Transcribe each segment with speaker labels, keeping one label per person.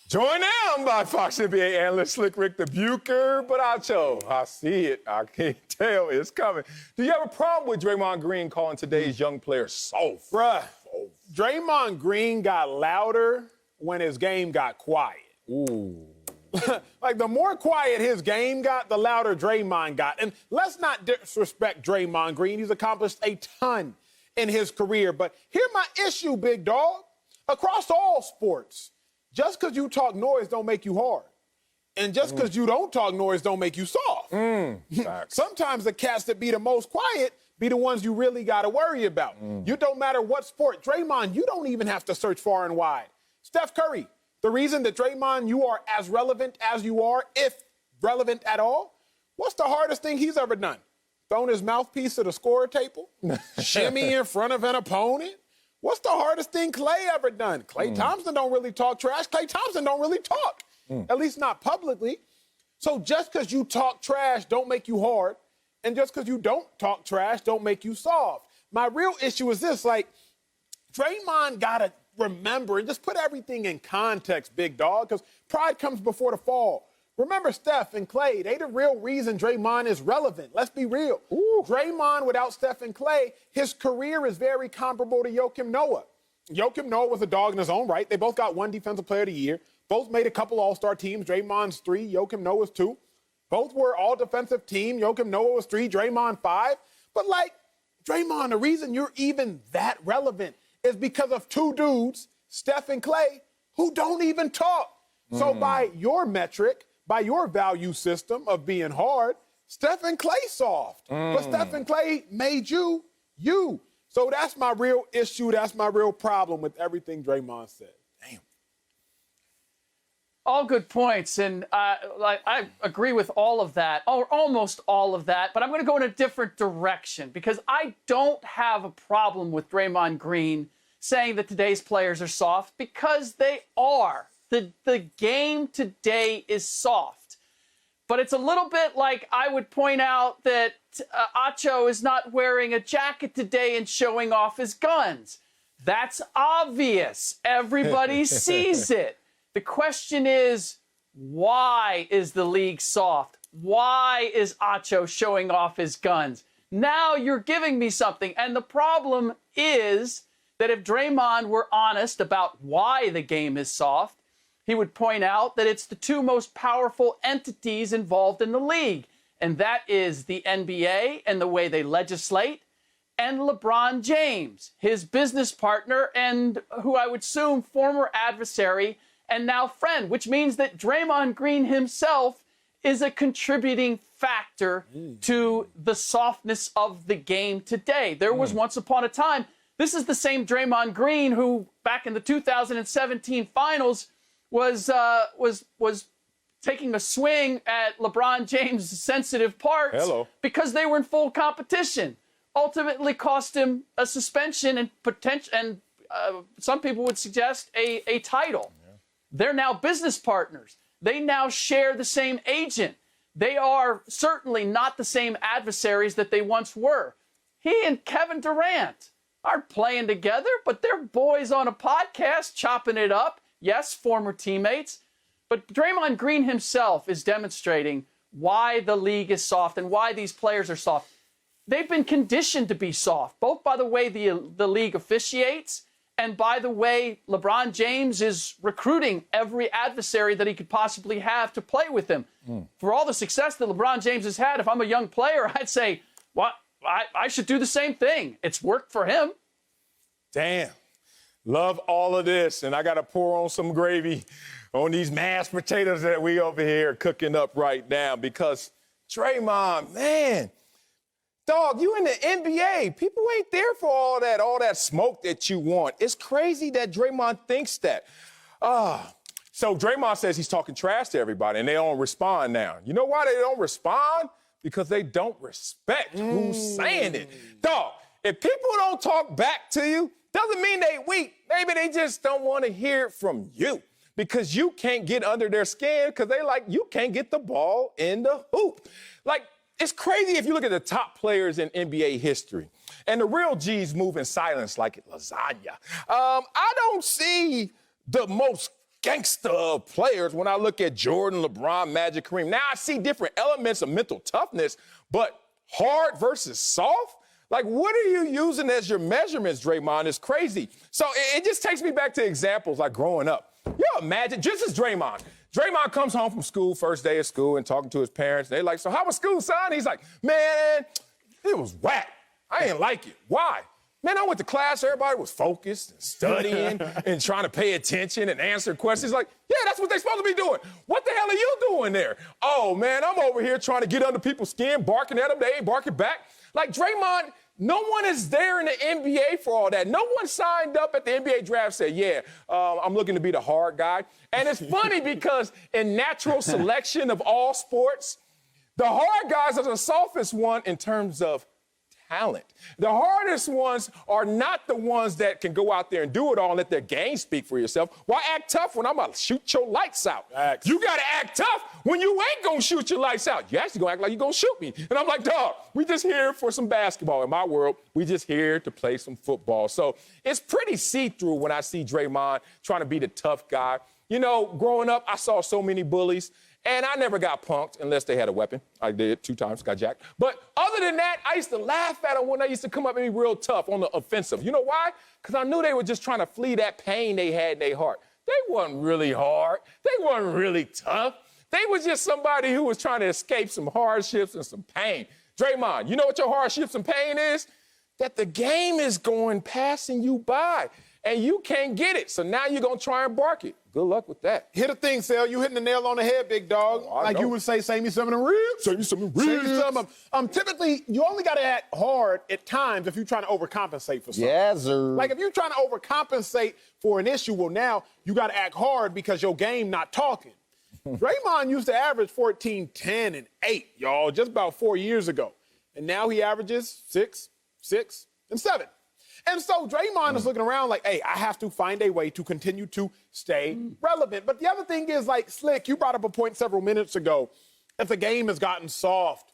Speaker 1: Joined now by Fox NBA analyst Slick Ric Bucher, but Acho, I see it. I can't tell it's coming. Do you have a problem with Draymond Green calling today's young players soft?
Speaker 2: Bruh, Draymond Green got louder when his game got quiet.
Speaker 1: Ooh.
Speaker 2: Like, the more quiet his game got, the louder Draymond got. And let's not disrespect Draymond Green. He's accomplished a ton in his career. But here's my issue, big dog. Across all sports, just because you talk noise don't make you hard. And just because you don't talk noise don't make you soft. Sometimes the cats that be the most quiet be the ones you really got to worry about. You don't matter what sport. Draymond, you don't even have to search far and wide. Steph Curry, the reason that Draymond, you are as relevant as you are, if relevant at all, what's the hardest thing he's ever done? Thrown his mouthpiece to the score table? Shimmy in front of an opponent? What's the hardest thing Klay ever done? Klay Thompson don't really talk trash. Klay Thompson don't really talk, at least not publicly. So just because you talk trash don't make you hard, and just because you don't talk trash don't make you soft. My real issue is this, like, Draymond got to remember and just put everything in context, big dog, because pride comes before the fall. Remember Steph and Klay, they the real reason Draymond is relevant. Let's be real. Draymond, without Steph and Klay, his career is very comparable to Joakim Noah. Joakim Noah was a dog in his own right. They both got one Defensive Player of the Year. Both made a couple All-Star teams. Draymond's 3, Joakim Noah's 2. Both were all-defensive team. Joakim Noah was 3, Draymond 5. But, like, Draymond, the reason you're even that relevant is because of two dudes, Steph and Klay, who don't even talk. So by your metric, by your value system of being hard, Steph and Klay soft. But Steph and Klay made you, you. So that's my real issue. That's my real problem with everything Draymond said. Damn.
Speaker 3: All good points, and I agree with all of that, or almost all of that, but I'm going to go in a different direction because I don't have a problem with Draymond Green saying that today's players are soft because they are. The game today is soft. But it's a little bit like I would point out that Acho is not wearing a jacket today and showing off his guns. That's obvious. Everybody sees it. The question is, why is the league soft? Why is Acho showing off his guns? Now you're giving me something. And the problem is that if Draymond were honest about why the game is soft, he would point out that it's the two most powerful entities involved in the league, and that is the NBA and the way they legislate, and LeBron James, his business partner and who I would assume former adversary and now friend, which means that Draymond Green himself is a contributing factor to the softness of the game today. There was once upon a time, this is the same Draymond Green who, back in the 2017 finals, was taking a swing at LeBron James' sensitive parts because they were in full competition. Ultimately cost him a suspension and some people would suggest a title. They're now business partners. They now share the same agent. They are certainly not the same adversaries that they once were. He and Kevin Durant aren't playing together, but they're boys on a podcast chopping it up. Yes, former teammates. But Draymond Green himself is demonstrating why the league is soft and why these players are soft. They've been conditioned to be soft, both by the way the league officiates and by the way LeBron James is recruiting every adversary that he could possibly have to play with him. For all the success that LeBron James has had, if I'm a young player, I'd say, well, I should do the same thing. It's worked for him.
Speaker 1: Damn. Love all of this, and I got to pour on some gravy on these mashed potatoes that we over here cooking up right now because Draymond, man, dog, you in the NBA. People ain't there for all that smoke that you want. It's crazy that Draymond thinks that. So Draymond says he's talking trash to everybody, and they don't respond now. You know why they don't respond? Because they don't respect who's saying it. Dog, if people don't talk back to you, doesn't mean they weak. Maybe they just don't want to hear it from you because you can't get under their skin because they like you can't get the ball in the hoop. Like, it's crazy if you look at the top players in NBA history and the real G's move in silence like lasagna. I don't see the most gangster of players when I look at Jordan, LeBron, Magic, Kareem. Now I see different elements of mental toughness, but hard versus soft? Like, what are you using as your measurements, Draymond? It's crazy. So it just takes me back to examples like growing up. You imagine, just as Draymond. Draymond comes home from school, first day of school, and talking to his parents. They're like, so how was school, son? He's like, man, it was whack. I didn't like it. Why? Man, I went to class, everybody was focused and studying and trying to pay attention and answer questions. Like, yeah, that's what they're supposed to be doing. What the hell are you doing there? Oh, man, I'm over here trying to get under people's skin, barking at them. They ain't barking back. Like, Draymond, no one is there in the NBA for all that. No one signed up at the NBA draft said, yeah, I'm looking to be the hard guy. And it's funny because in natural selection of all sports, the hard guys are the softest one in terms of talent. The hardest ones are not the ones that can go out there and do it all and let their game speak for yourself. Why act tough when I'm going to shoot your lights out?
Speaker 2: Facts.
Speaker 1: You got to act tough when you ain't going to shoot your lights out. You actually going to act like you're going to shoot me. And I'm like, dog, we just here for some basketball. In my world, we just here to play some football. So it's pretty see-through when I see Draymond trying to be the tough guy. You know, growing up, I saw so many bullies. And I never got punked unless they had a weapon. I did 2 times, got jacked. But other than that, I used to laugh at them when they used to come up and be real tough on the offensive. You know why? Because I knew they were just trying to flee that pain they had in their heart. They wasn't really hard. They wasn't really tough. They was just somebody who was trying to escape some hardships and some pain. Draymond, you know what your hardships and pain is? That the game is passing you by, and you can't get it. So now you're going to try and bark it. Good luck with that.
Speaker 2: Hit a thing, Sal. You hitting the nail on the head, big dog.
Speaker 1: Oh,
Speaker 2: like
Speaker 1: know.
Speaker 2: you would say, save me some of them ribs.
Speaker 1: Save me some of them
Speaker 2: Save me
Speaker 1: ribs.
Speaker 2: some of them. Typically, you only got to act hard at times if you're trying to overcompensate for something.
Speaker 4: Yes, sir.
Speaker 2: Like if you're trying to overcompensate for an issue, well, now you got to act hard because your game not talking. Draymond used to average 14, 10, and 8, y'all, just about 4 years ago. And now he averages 6, 6, and 7. And so Draymond is looking around like, hey, I have to find a way to continue to stay relevant. But the other thing is, like, Slick, you brought up a point several minutes ago that the game has gotten soft.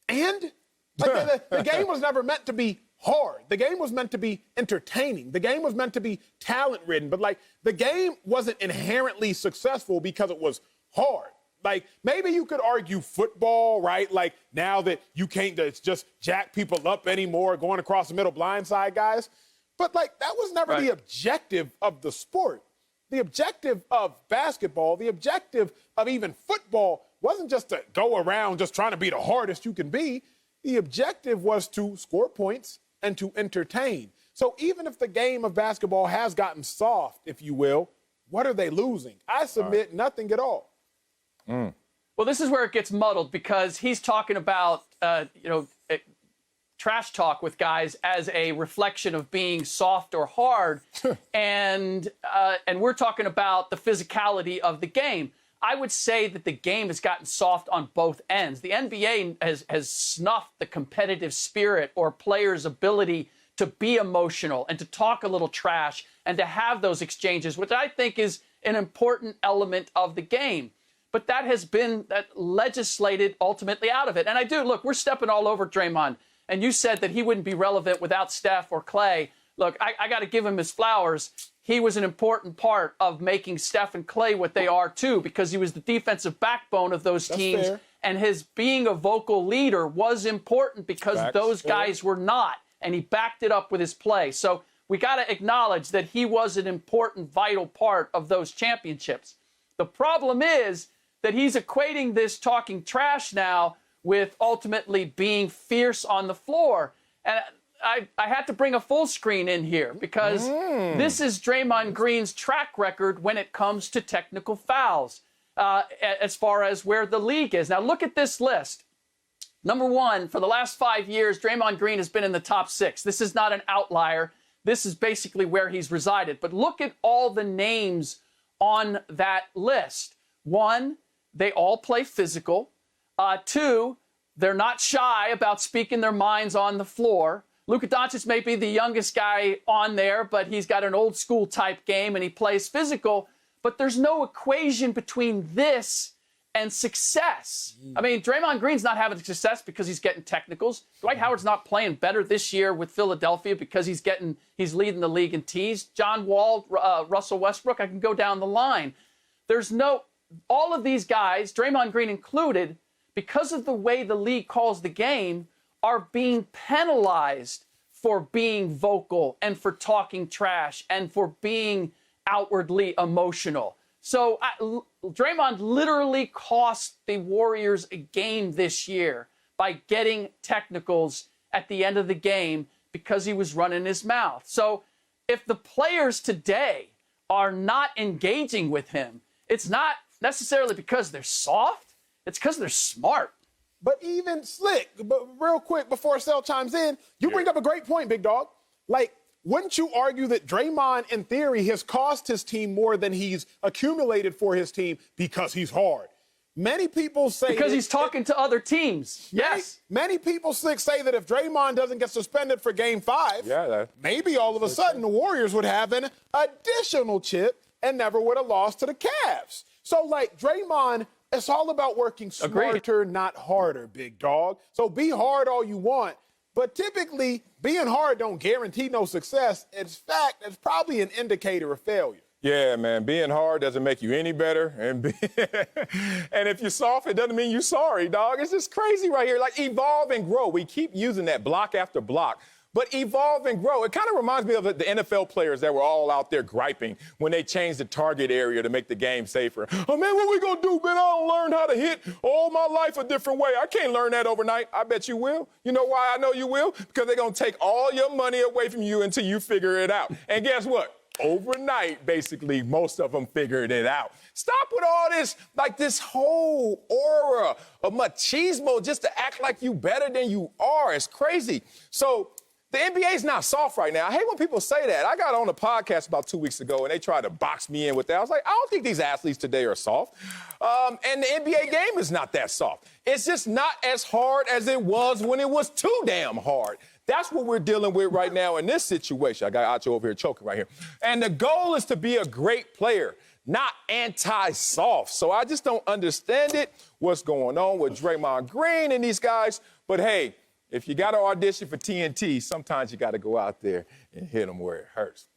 Speaker 2: And like, the game was never meant to be hard. The game was meant to be entertaining. The game was meant to be talent-ridden. But, like, the game wasn't inherently successful because it was hard. Like, maybe you could argue football, right? Like, now that you can't just jack people up anymore, going across the middle blindside guys. But, like, that was never the objective of the sport. The objective of basketball, the objective of even football wasn't just to go around just trying to be the hardest you can be. The objective was to score points and to entertain. So even if the game of basketball has gotten soft, if you will, what are they losing? I submit nothing at all.
Speaker 3: Well, this is where it gets muddled because he's talking about, trash talk with guys as a reflection of being soft or hard, and we're talking about the physicality of the game. I would say that the game has gotten soft on both ends. The NBA has snuffed the competitive spirit or players' ability to be emotional and to talk a little trash and to have those exchanges, which I think is an important element of the game. But that has been legislated ultimately out of it. And look, we're stepping all over Draymond. And you said that he wouldn't be relevant without Steph or Clay. Look, I got to give him his flowers. He was an important part of making Steph and Clay what they are, too, because he was the defensive backbone of those teams.
Speaker 2: Fair.
Speaker 3: And his being a vocal leader was important because those guys were not. And he backed it up with his play. So we got to acknowledge that he was an important, vital part of those championships. The problem is that he's equating this talking trash now with ultimately being fierce on the floor. And I had to bring a full screen in here because this is Draymond Green's track record when it comes to technical fouls as far as where the league is. Now, look at this list. Number 1, for the last 5 years, Draymond Green has been in the top 6. This is not an outlier. This is basically where he's resided. But look at all the names on that list. 1, they all play physical. 2, they're not shy about speaking their minds on the floor. Luka Doncic may be the youngest guy on there, but he's got an old school type game and he plays physical. But there's no equation between this and success. I mean, Draymond Green's not having success because he's getting technicals. Dwight Howard's not playing better this year with Philadelphia because he's leading the league in tees. John Wall, Russell Westbrook, I can go down the line. All of these guys, Draymond Green included, because of the way the league calls the game, are being penalized for being vocal and for talking trash and for being outwardly emotional. So Draymond literally cost the Warriors a game this year by getting technicals at the end of the game because he was running his mouth. So if the players today are not engaging with him, it's not necessarily because they're soft, it's because they're smart.
Speaker 2: But even Slick, but real quick before Sel chimes in, you bring up a great point, big dog. Like, wouldn't you argue that Draymond, in theory, has cost his team more than he's accumulated for his team because he's hard? Many people say
Speaker 3: because he's talking to other teams. Yes.
Speaker 2: Many people, Slick, say that if Draymond doesn't get suspended for Game 5, maybe all of a sudden the Warriors would have an additional chip and never would have lost to the Cavs. So, like, Draymond, it's all about working smarter, not harder, big dog. So be hard all you want. But typically, being hard don't guarantee no success. In fact, it's probably an indicator of failure.
Speaker 1: Yeah, man, being hard doesn't make you any better. And if you're soft, it doesn't mean you're sorry, dog. It's just crazy right here. Like, evolve and grow. We keep using that block after block. But evolve and grow. It kind of reminds me of the NFL players that were all out there griping when they changed the target area to make the game safer. Oh, man, what we going to do, man? I don't learn how to hit all my life a different way. I can't learn that overnight. I bet you will. You know why I know you will? Because they're going to take all your money away from you until you figure it out. And guess what? Overnight, basically, most of them figured it out. Stop with all this, like this whole aura of machismo just to act like you better than you are. It's crazy. So the NBA's not soft right now. I hate when people say that. I got on a podcast about 2 weeks ago, and they tried to box me in with that. I was like, I don't think these athletes today are soft. And the NBA game is not that soft. It's just not as hard as it was when it was too damn hard. That's what we're dealing with right now in this situation. I got Acho over here choking right here. And the goal is to be a great player, not anti-soft. So I just don't understand it, what's going on with Draymond Green and these guys. But, hey, if you got to audition for TNT, sometimes you got to go out there and hit them where it hurts.